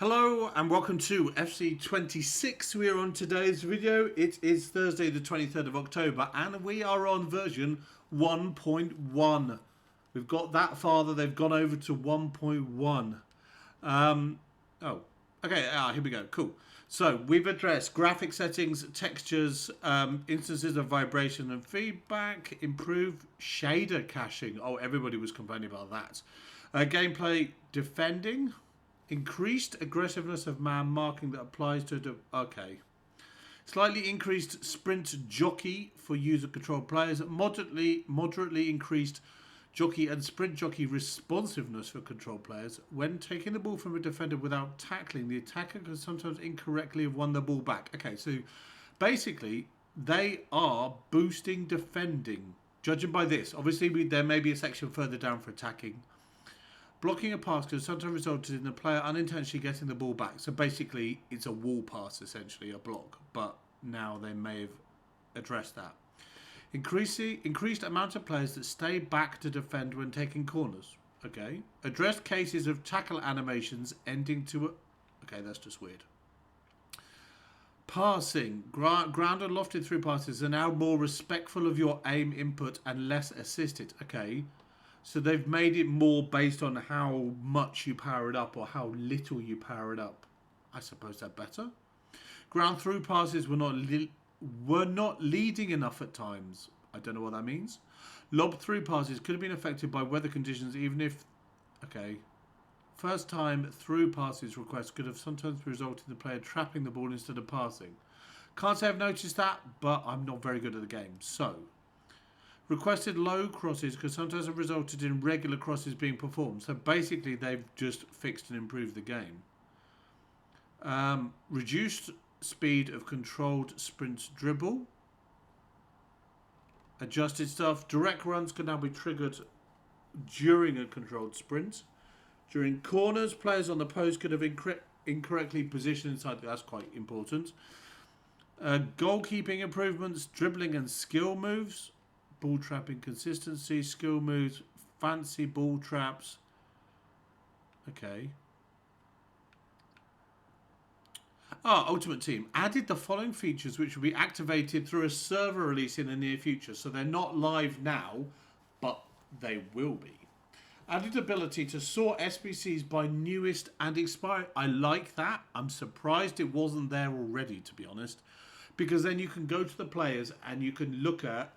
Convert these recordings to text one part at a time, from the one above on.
Hello and welcome to FC26. We are on today's video. It is Thursday the 23rd of October and we are on version 1.1. We've got that far that they've gone over to 1.1. Here we go. Cool. So we've addressed graphic settings, textures, instances of vibration and feedback, improved shader caching. Oh, everybody was complaining about that. Gameplay defending. Increased aggressiveness of man marking that applies to... Okay. Slightly increased sprint jockey for user-controlled players. Moderately increased jockey and sprint jockey responsiveness for controlled players. When taking the ball from a defender without tackling, the attacker can sometimes incorrectly have won the ball back. Okay, so basically, they are boosting defending. Judging by this. Obviously, there may be a section further down for attacking. Blocking a pass can sometimes result in the player unintentionally getting the ball back. So basically, it's a wall pass, essentially, a block. But now they may have addressed that. Increased amount of players that stay back to defend when taking corners. Okay. Addressed cases of tackle animations ending to a... Okay, that's just weird. Passing. Ground and lofted through passes are now more respectful of your aim input and less assisted. Okay. So they've made it more based on how much you power it up or how little you power it up. I suppose that's better. Ground through passes were not leading enough at times. I don't know what that means. Lob through passes could have been affected by weather conditions even if... Okay. First time through passes requests could have sometimes resulted in the player trapping the ball instead of passing. Can't say I've noticed that, but I'm not very good at the game. So... Requested low crosses could sometimes have resulted in regular crosses being performed. So basically they've just fixed and improved the game. Reduced speed of controlled sprint dribble. Adjusted stuff. Direct runs can now be triggered during a controlled sprint. During corners, players on the post could have incorrectly positioned inside. That's quite important. Goalkeeping improvements, dribbling and skill moves. Ball trapping consistency, skill moves, fancy ball traps. Okay. Ultimate Team added the following features which will be activated through a server release in the near future. So they're not live now, but they will be. Added ability to sort SBCs by newest and expired. I like that. I'm surprised it wasn't there already, to be honest. Because then you can go to the players and you can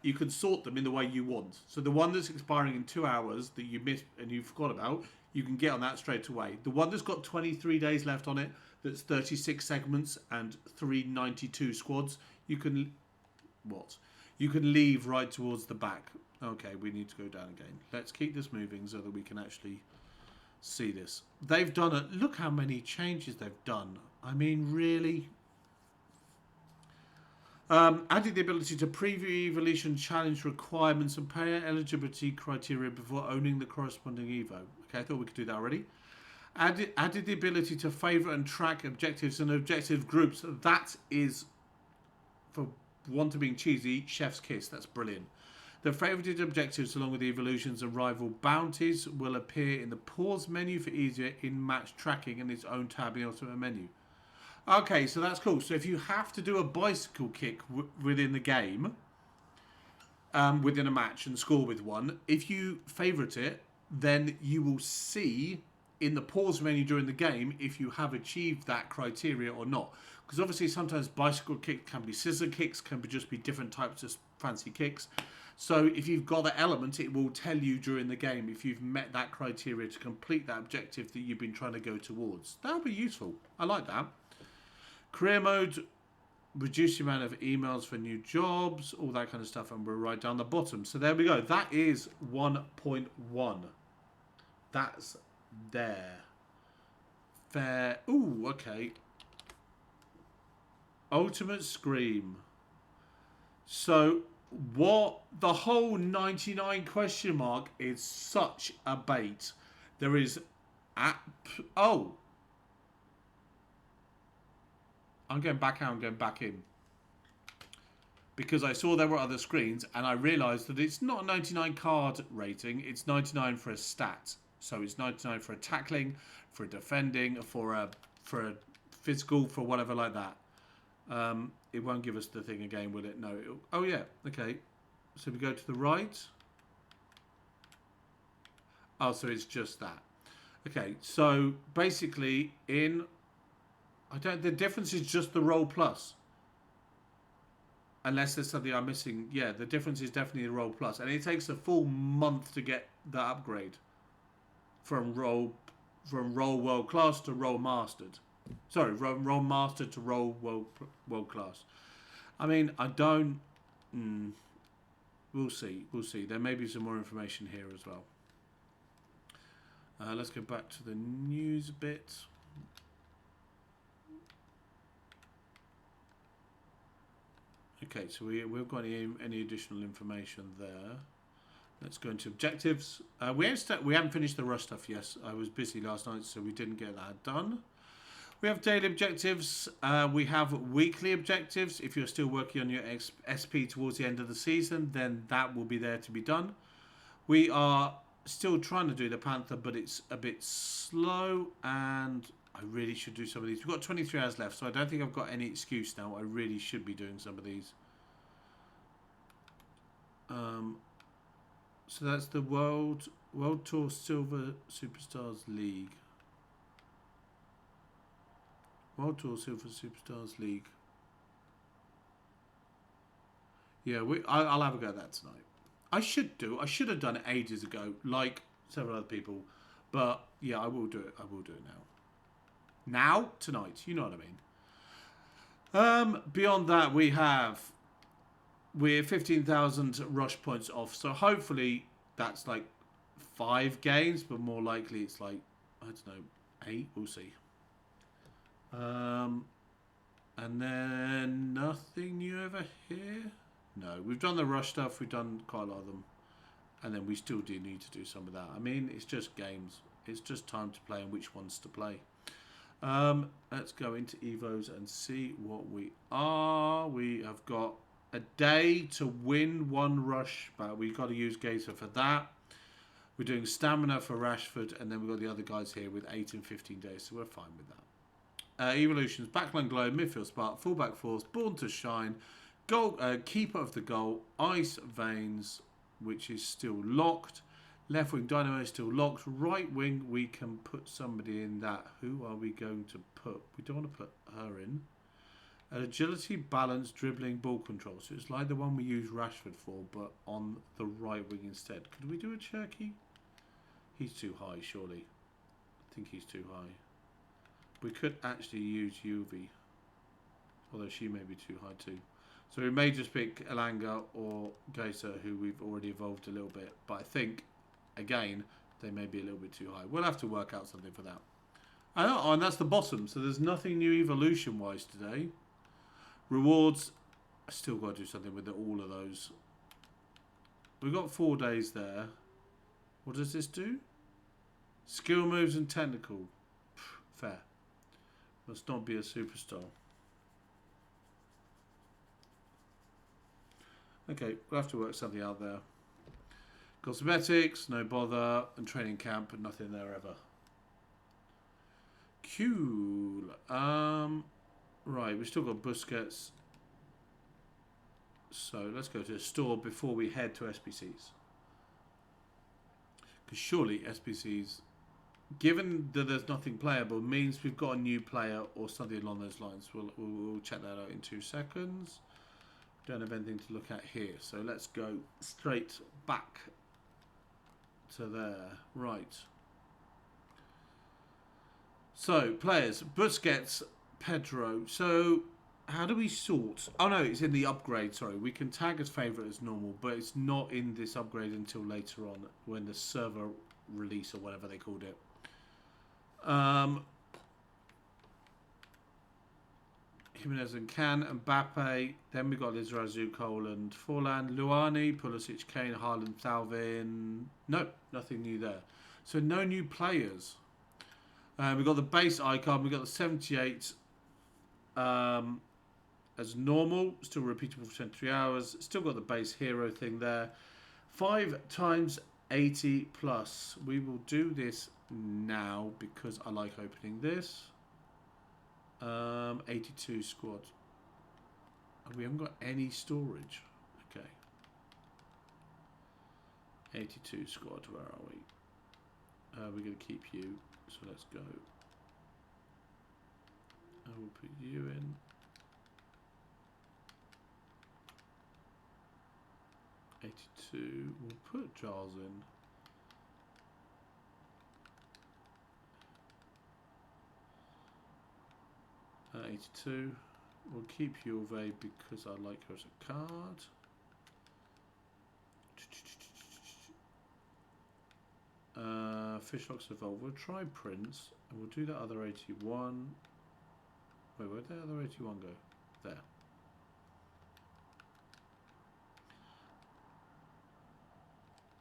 you can sort them in the way you want. So the one that's expiring in 2 hours that you missed and you forgot about, you can get on that straight away. The one that's got 23 days left on it, that's 36 segments and 392 squads, you can... What? You can leave right towards the back. Okay, we need to go down again. Let's keep this moving so that we can actually see this. They've done it. Look how many changes they've done. I mean, really... added the ability to preview evolution challenge requirements and player eligibility criteria before owning the corresponding Evo. Okay, I thought we could do that already. Added the ability to favourite and track objectives and objective groups. That is, for want of being cheesy, chef's kiss. That's brilliant. The favoured objectives along with the evolutions and rival bounties will appear in the pause menu for easier in-match tracking and its own tab in the ultimate menu. Okay, so that's cool. So if you have to do a bicycle kick within the game, within a match and score with one, if you favourite it, then you will see in the pause menu during the game if you have achieved that criteria or not. Because obviously sometimes bicycle kick can be scissor kicks, can be just be different types of fancy kicks. So if you've got that element, it will tell you during the game if you've met that criteria to complete that objective that you've been trying to go towards. That would be useful. I like that. Career mode, reduce the amount of emails for new jobs, all that kind of stuff, and we're right down the bottom. So there we go. That is 1.1. That's there. Fair. Ooh, okay. Ultimate Scream. So what the whole 99 question mark is such a bait. There is I'm going back out and going back in. Because I saw there were other screens and I realised that it's not a 99 card rating, it's 99 for a stat. So it's 99 for a tackling, for a defending, for a for a physical, for whatever like that. It won't give us the thing again, will it? No. Oh, yeah. Okay. So we go to the right. Oh, so it's just that. Okay. So basically, the difference is just the roll plus. Unless there's something I'm missing. Yeah, the difference is definitely the roll plus. And it takes a full month to get the upgrade. From roll world class to roll mastered. Sorry, roll mastered to roll world class. I mean, I don't. We'll see. We'll see. There may be some more information here as well. Let's go back to the news bit. Okay, so we've got any additional information there. Let's go into objectives. We haven't finished the rush stuff. Yes, I was busy last night, so we didn't get that done. We have daily objectives. We have weekly objectives. If you're still working on your SP towards the end of the season, then that will be there to be done. We are still trying to do the Panther, but it's a bit slow, and I really should do some of these. We've got 23 hours left, so I don't think I've got any excuse now. I really should be doing some of these. So that's the World Tour Silver Superstars League. World Tour Silver Superstars League. Yeah, I'll have a go at that tonight. I should have done it ages ago, like several other people. But yeah, I will do it. I will do it now. Now, tonight. You know what I mean. Beyond that, we're 15,000 rush points off. So hopefully that's like 5 games, but more likely it's like, I don't know, 8. We'll see. And then nothing new over here. No, we've done the rush stuff. We've done quite a lot of them. And then we still do need to do some of that. I mean, it's just games. It's just time to play and which ones to play. Let's go into Evos and see what we are. We have got a day to win 1 rush, but we've got to use Gator for that. We're doing stamina for Rashford, and then we've got the other guys here with 8 and 15 days, so we're fine with that. Evolutions, backline glow, midfield spark, fullback force, born to shine, goal, keeper of the goal, ice veins, which is still locked. Left wing dynamo is still locked. Right wing, we can put somebody in that. Who are we going to put? We don't want to put her in. Agility, balance, dribbling, ball control. So it's like the one we use Rashford for, but on the right wing instead. Could we do a Cherky? He's too high, surely. I think he's too high. We could actually use Yuvi, although she may be too high too. So we may just pick Elanga or Gator, who we've already evolved a little bit. But I think, again, they may be a little bit too high. We'll have to work out something for that. Oh, and that's the bottom. So there's nothing new evolution-wise today. Rewards, I still got to do something with all of those. We've got 4 days there. What does this do? Skill moves and technical. Fair. Must not be a superstar. Okay, we'll have to work something out there. Cosmetics, no bother, and training camp, but nothing there ever. Cool. Right, we've still got Busquets. So let's go to the store before we head to SBCs. Because surely SBCs, given that there's nothing playable, means we've got a new player or something along those lines. We'll check that out in 2 seconds. Don't have anything to look at here. So let's go straight back to there. Right. So, players. Busquets, Pedro. So, how do we sort? Oh, no, it's in the upgrade. Sorry. We can tag as favourite as normal, but it's not in this upgrade until later on when the server release or whatever they called it. Jimenez and Can, Mbappe. Then we got Lizarazu, Coland, Forlan, Luani, Pulisic, Kane, Haaland, Salvin. No, nothing new there. So no new players. We've got the base icon. We've got the 78 as normal. Still repeatable for 23 hours. Still got the base hero thing there. 5 times 80 plus. We will do this now because I like opening this. 82 squad. And we haven't got any storage. Okay. 82 squad, where are we? We're going to keep you, so let's go. I will put you in. 82, we'll put Giles in. Uh, 82, we'll keep Juve because I like her as a card. Fishlocks Evolve. We'll try Prince and we'll do that other 81. Wait, where'd that other 81 go? There.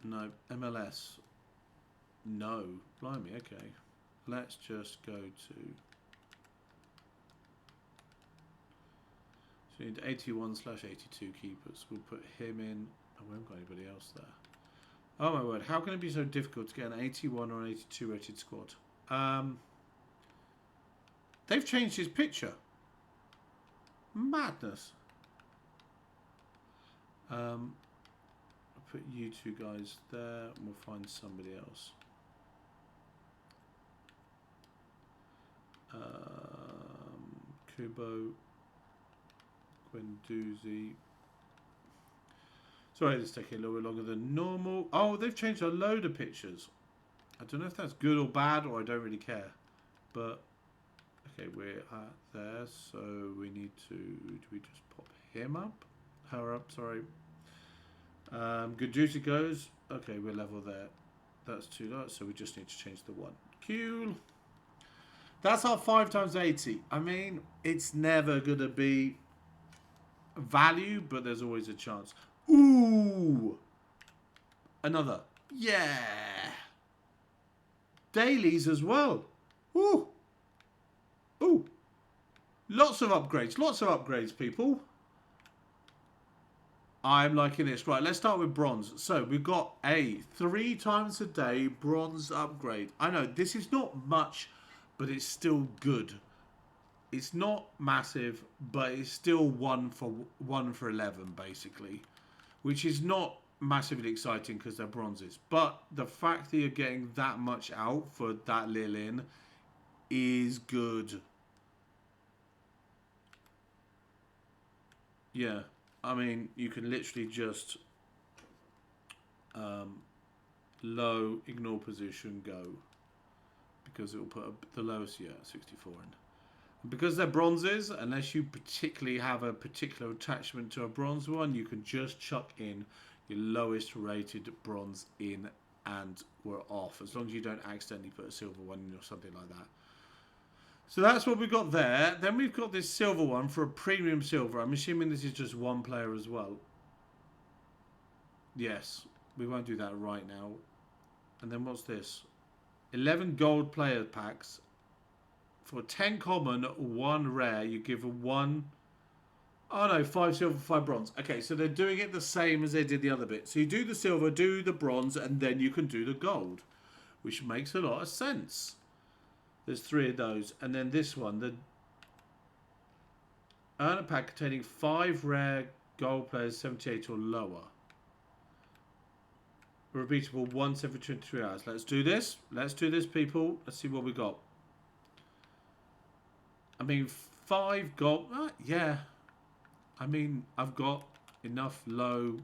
No. MLS. No. Blimey, okay. Let's just go to... So we need 81/82 keepers. We'll put him in. Oh, we haven't got anybody else there. Oh my word, how can it be so difficult to get an 81 or an 82 rated squad? They've changed his picture. Madness. I'll put you two guys there and we'll find somebody else. Kubo, Guendouzi. Sorry, this is taking a little bit longer than normal. Oh, they've changed a load of pictures. I don't know if that's good or bad, or I don't really care. But, okay, we're at there, so we need to... Do we just pop him up? Her up, sorry. Good juicy goes. Okay, we're level there. That's 2 dots, so we just need to change the 1. Cool. That's our 5 times 80. I mean, it's never going to be value, but there's always a chance. Ooh! Another. Yeah! Dailies as well. Ooh! Ooh! Lots of upgrades, people. I'm liking this. Right, let's start with bronze. So, we've got a 3 times a day bronze upgrade. I know, this is not much, but it's still good. It's not massive, but it's still 1 for 11, basically. Which is not massively exciting because they're bronzes. But the fact that you're getting that much out for that little in is good. Yeah. I mean, you can literally just low, ignore position, go. Because it will put the lowest, yeah, 64 in. Because they're bronzes, unless you particularly have a particular attachment to a bronze one, you can just chuck in your lowest rated bronze in and we're off. As long as you don't accidentally put a silver one in or something like that. So that's what we've got there. Then we've got this silver one for a premium silver. I'm assuming this is just 1 player as well. Yes, we won't do that right now. And then what's this? 11 gold player packs. For 10 common, 1 rare, you give a 1... Oh no, 5 silver, 5 bronze. Okay, so they're doing it the same as they did the other bit. So you do the silver, do the bronze, and then you can do the gold. Which makes a lot of sense. There's 3 of those. And then this one, the... Earn a pack containing 5 rare gold players, 78 or lower. Repeatable once every 23 hours. Let's do this. Let's do this, people. Let's see what we got. I mean, 5 gold... yeah. I mean, I've got enough low...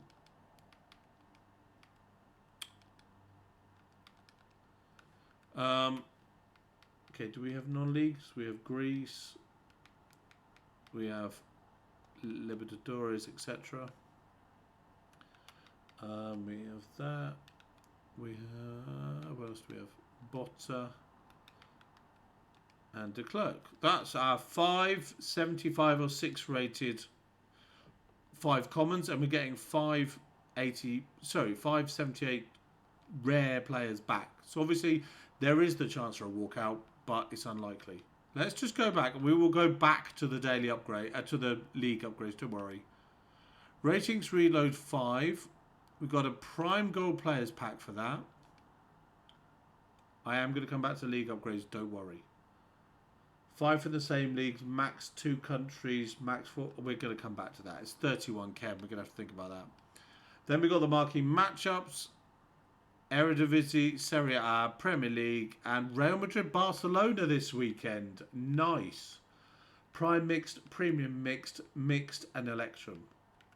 okay, do we have non-leagues? We have Greece. We have Libertadores, etc. We have that. We have... What else do we have? Botta. And de Klerk. That's our 5, 75 or 6 rated 5 commons, and we're getting 578 rare players back. So obviously there is the chance for a walkout, but it's unlikely. Let's just go back, and we will go back to the daily upgrade, to the league upgrades. Don't worry. Ratings reload 5. We've got a prime gold players pack for that. I am going to come back to league upgrades. Don't worry. 5 for the same leagues, max 2 countries, max 4. We're going to come back to that. It's 31 Ken. We're going to have to think about that. Then we got the marquee matchups, Eredivisie, Serie A, Premier League, and Real Madrid Barcelona this weekend. Nice. Prime mixed, premium mixed, mixed, and Electrum.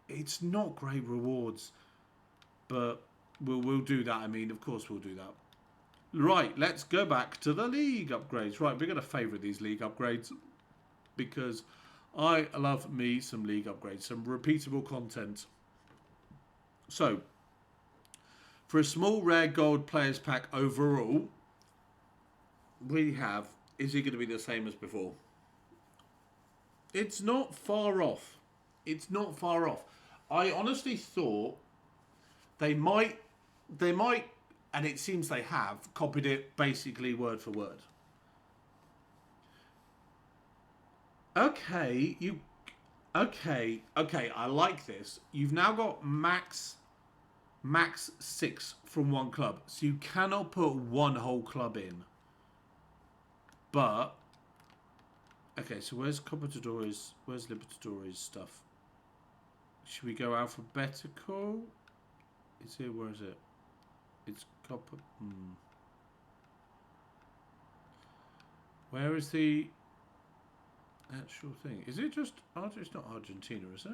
It's not great rewards, but we'll do that. I mean, of course we'll do that. Right, let's go back to the league upgrades. Right, we're going to favourite these league upgrades because I love me some league upgrades, some repeatable content. So, for a small rare gold players pack overall, we have, is it going to be the same as before? It's not far off. It's not far off. I honestly thought they might, and it seems they have, copied it basically word for word. Okay, okay, I like this. You've now got max 6 from one club. So you cannot put one whole club in. But, okay, so where's Libertadores? Where's Libertadores stuff? Should we go alphabetical? Is it, where is it? It's Copa. Where is the actual thing? Is it just, it's not Argentina, is it?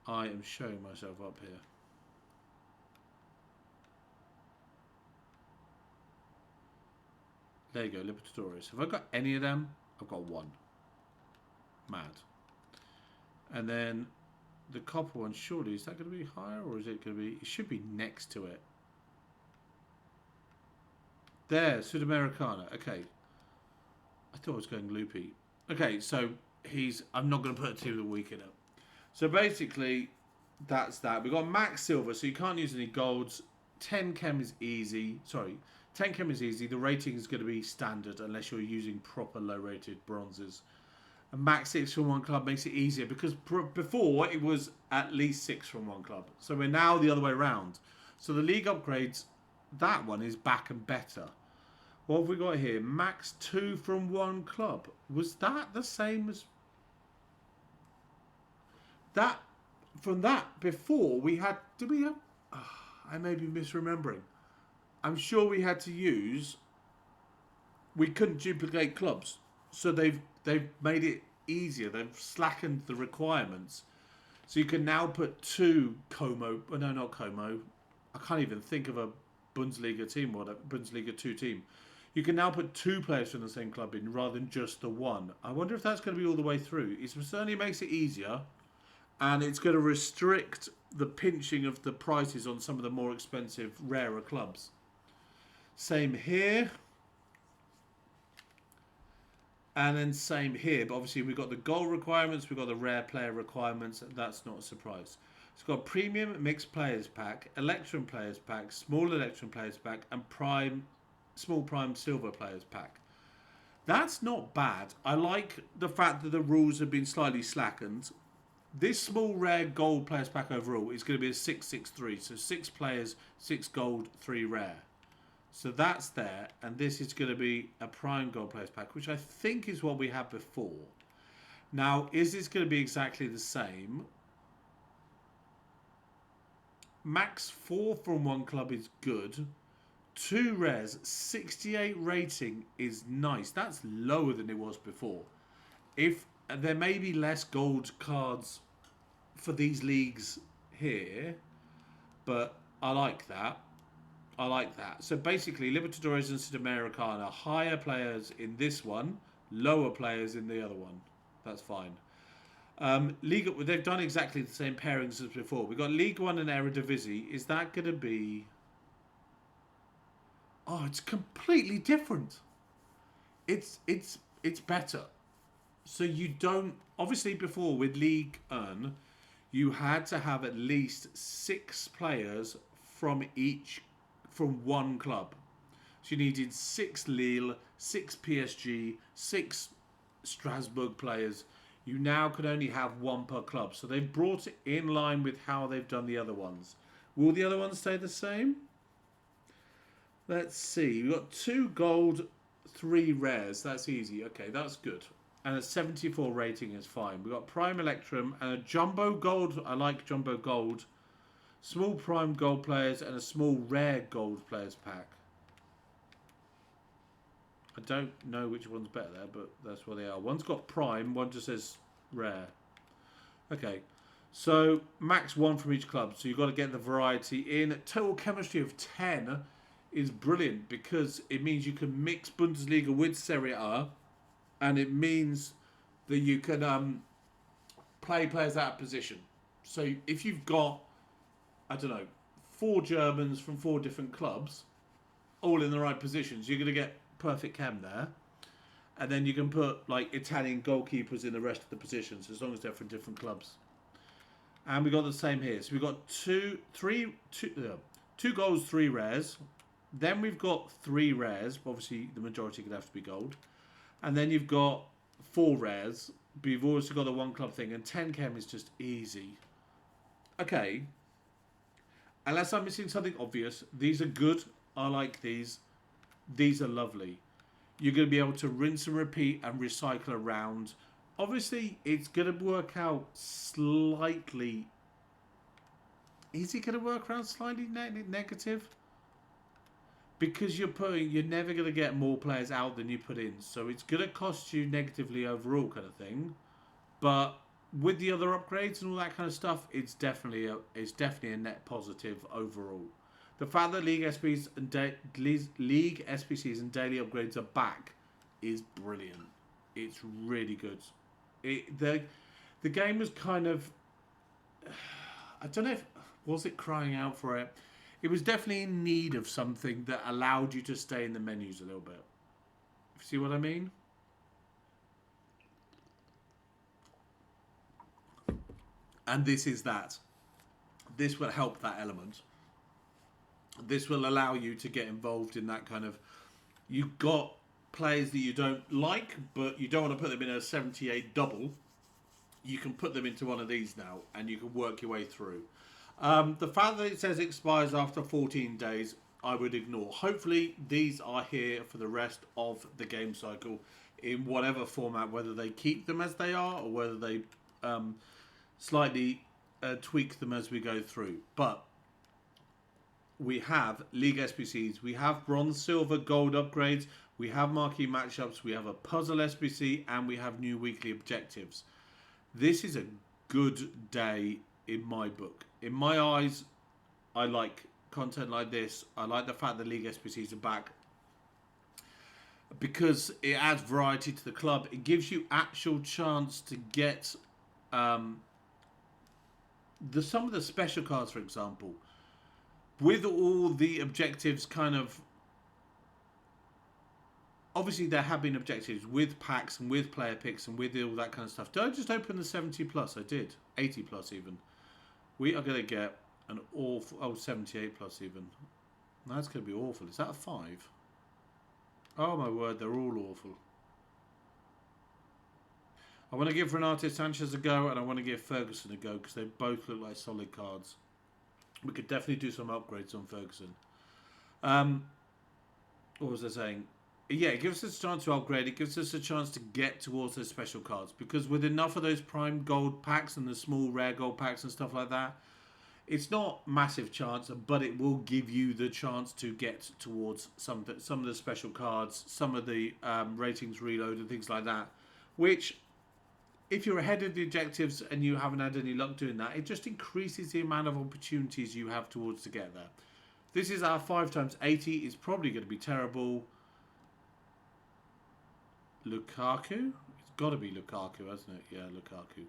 I am showing myself up here. There you go, Libertadores. Have I got any of them? I've got one. Mad. And then the copper one, surely, is that going to be higher or is it going to be, it should be next to it. There, Sudamericana. Okay. I thought I was going loopy. Okay, so I'm not going to put a team of the week in it. So basically, that's that. We've got max silver, so you can't use any golds. 10 chem is easy. Sorry, 10 chem is easy. The rating is going to be standard unless you're using proper low-rated bronzes. And max 6 from one club makes it easier because before it was at least 6 from one club. So we're now the other way around. So the league upgrades, that one is back and better. What have we got here? Max 2 from one club. Was that the same as... That, from that, before we had... Did we have... I may be misremembering. I'm sure we had to use... We couldn't duplicate clubs. So they've made it easier. They've slackened the requirements. So you can now put 2 Como... Oh, no, not Como. I can't even think of a Bundesliga team or a Bundesliga 2 team. You can now put 2 players from the same club in rather than just the one. I wonder if that's going to be all the way through. It certainly makes it easier. And it's going to restrict the pinching of the prices on some of the more expensive, rarer clubs. Same here. And then same here. But obviously we've got the goal requirements. We've got the rare player requirements. That's not a surprise. It's got premium mixed players pack, Electrum players pack, small Electrum players pack, and small prime silver players pack. That's not bad. I like the fact that the rules have been slightly slackened. This small rare gold players pack overall is going to be a 6-6-3. So 6 players, 6 gold, 3 rare. So that's there. And this is going to be a prime gold players pack, which I think is what we had before. Now, is this going to be exactly the same? Max 4 from one club is good. 2 rares, 68 rating is nice. That's lower than it was before. If there may be less gold cards for these leagues here, but I like that. I like that. So basically, Libertadores and Sudamericana, higher players in this one, lower players in the other one. That's fine. They've done exactly the same pairings as before. We've got League 1 and Eredivisie. Is that going to be... Oh, it's completely different. It's better. So you don't... Obviously, before with League Earn, you had to have at least 6 players from one club. So you needed 6 Lille, 6 PSG, 6 Strasbourg players. You now can only have 1 per club. So they've brought it in line with how they've done the other ones. Will the other ones stay the same? Let's see. We've got 2 gold, 3 rares. That's easy. Okay, that's good. And a 74 rating is fine. We've got Prime Electrum and a Jumbo Gold. I like Jumbo Gold. Small Prime Gold players and a small Rare Gold players pack. I don't know which one's better there, but that's what they are. One's got Prime, one just says Rare. Okay, so max 1 from each club. So you've got to get the variety in. Total chemistry of 10 is brilliant because it means you can mix Bundesliga with Serie A, and it means that you can play players out of position. So if you've got, I don't know, 4 Germans from 4 different clubs, all in the right positions, you're going to get perfect chem there. And then you can put like Italian goalkeepers in the rest of the positions as long as they're from different clubs. And we got the same here. So we've got two goals, 3 rares. Then we've got 3 rares. Obviously, the majority could have to be gold. And then you've got 4 rares. But you've also got the 1 club thing. And 10 chem is just easy. Okay. Unless I'm missing something obvious. These are good. I like these. These are lovely. You're going to be able to rinse and repeat and recycle around. Obviously, it's going to work out slightly... Is it going to work around slightly negative? Because you're never going to get more players out than you put in. So it's going to cost you negatively overall kind of thing. But with the other upgrades and all that kind of stuff, it's definitely a net positive overall. The fact that League SBCs and daily upgrades are back is brilliant. It's really good. The game was kind of... I don't know if... Was it crying out for it? It was definitely in need of something that allowed you to stay in the menus a little bit. See what I mean? And this is that. This will help that element. This will allow you to get involved in that kind of... You've got players that you don't like, but you don't want to put them in a 78 double. You can put them into one of these now, and you can work your way through. The fact that it says expires after 14 days, I would ignore. Hopefully, these are here for the rest of the game cycle in whatever format, whether they keep them as they are or whether they slightly tweak them as we go through. But we have League SBCs, we have Bronze, Silver, Gold upgrades, we have Marquee Matchups, we have a Puzzle SBC, and we have new weekly objectives. This is a good day in my book. In my eyes, I like content like this. I like the fact that League SBCs are back because it adds variety to the club. It gives you actual chance to get some of the special cards, for example. With all the objectives kind of... Obviously, there have been objectives with packs and with player picks and with all that kind of stuff. Don't just open the 70 plus. I did. 80 plus even. We are going to get an awful... Oh, 78 plus even. That's going to be awful. Is that a 5? Oh, my word. They're all awful. I want to give Renato Sanchez a go and I want to give Ferguson a go because they both look like solid cards. We could definitely do some upgrades on Ferguson. What was I saying? Yeah, it gives us a chance to upgrade. It gives us a chance to get towards those special cards. Because with enough of those prime gold packs and the small rare gold packs and stuff like that, it's not massive chance, but it will give you the chance to get towards some of the special cards, some of the ratings reload and things like that. Which, if you're ahead of the objectives and you haven't had any luck doing that, it just increases the amount of opportunities you have towards to get there. This is our 5 times 80. It's probably going to be terrible. Lukaku? It's got to be Lukaku, hasn't it? Yeah, Lukaku.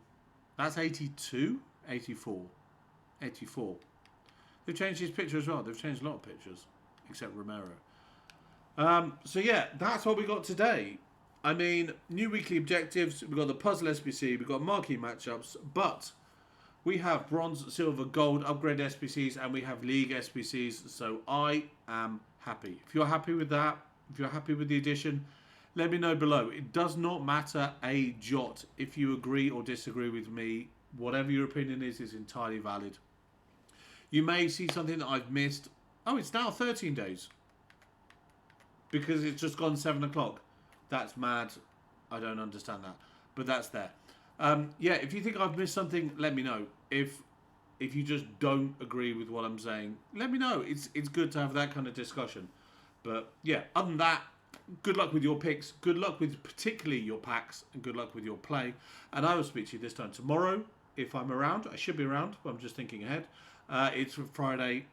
That's 82? 84. 84. They've changed his picture as well. They've changed a lot of pictures, except Romero. So yeah, that's what we got today. I mean, new weekly objectives. We've got the Puzzle SBC. We've got Marquee Matchups. But we have Bronze, Silver, Gold, Upgrade SBCs. And we have League SBCs. So I am happy. If you're happy with that, if you're happy with the addition, let me know below. It does not matter a jot if you agree or disagree with me. Whatever your opinion is entirely valid. You may see something that I've missed. Oh, it's now 13 days. because it's just gone 7 o'clock. That's mad. I don't understand that, but that's there. Yeah, if you think I've missed something, let me know. If you just don't agree with what I'm saying, let me know. It's good to have that kind of discussion. But yeah, other than that, good luck with your picks. Good luck with particularly your packs, and good luck with your play. And I will speak to you this time tomorrow if I'm around. I should be around, but I'm just thinking ahead. It's Friday,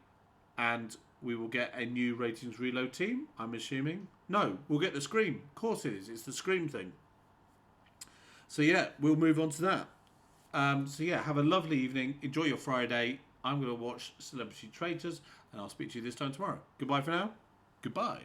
and we will get a new ratings reload team, I'm assuming. No, we'll get the Scream. Of course it is. It's the Scream thing. So yeah, we'll move on to that. So yeah, have a lovely evening. Enjoy your Friday. I'm going to watch Celebrity Traitors, and I'll speak to you this time tomorrow. Goodbye for now. Goodbye.